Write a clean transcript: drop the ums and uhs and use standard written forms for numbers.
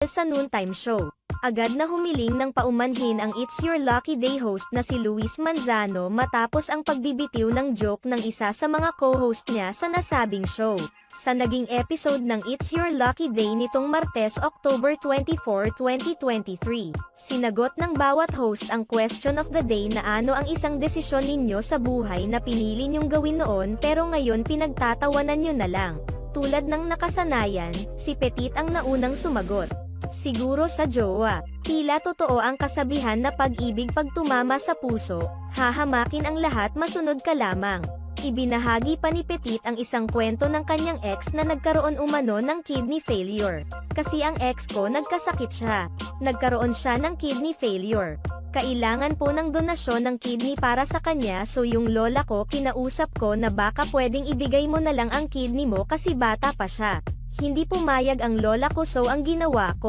tungkol sa noontime show. Agad na humiling ng paumanhin ang It's Your Lucky Day host na si Luis Manzano matapos ang pagbibitiw ng joke ng isa sa mga co-host niya sa nasabing show. Sa naging episode ng It's Your Lucky Day nitong Martes, October 24, 2023, sinagot ng bawat host ang question of the day na ano ang isang desisyon ninyo sa buhay na pinili nyong gawin noon pero ngayon pinagtatawanan nyo na lang. Tulad ng nakasanayan, si Petit ang naunang sumagot. Siguro sa jowa. Tila totoo ang kasabihan na pag-ibig pag tumama sa puso, hahamakin ang lahat masunod ka lamang. Ibinahagi pa ni Petit ang isang kwento ng kanyang ex na nagkaroon umano ng kidney failure. Kasi ang ex ko nagkasakit siya. Nagkaroon siya ng kidney failure. Kailangan po ng donasyon ng kidney para sa kanya, so yung lola ko kinausap ko na baka pwedeng ibigay mo na lang ang kidney mo kasi bata pa siya. Hindi pumayag ang lola ko, so ang ginawa ko,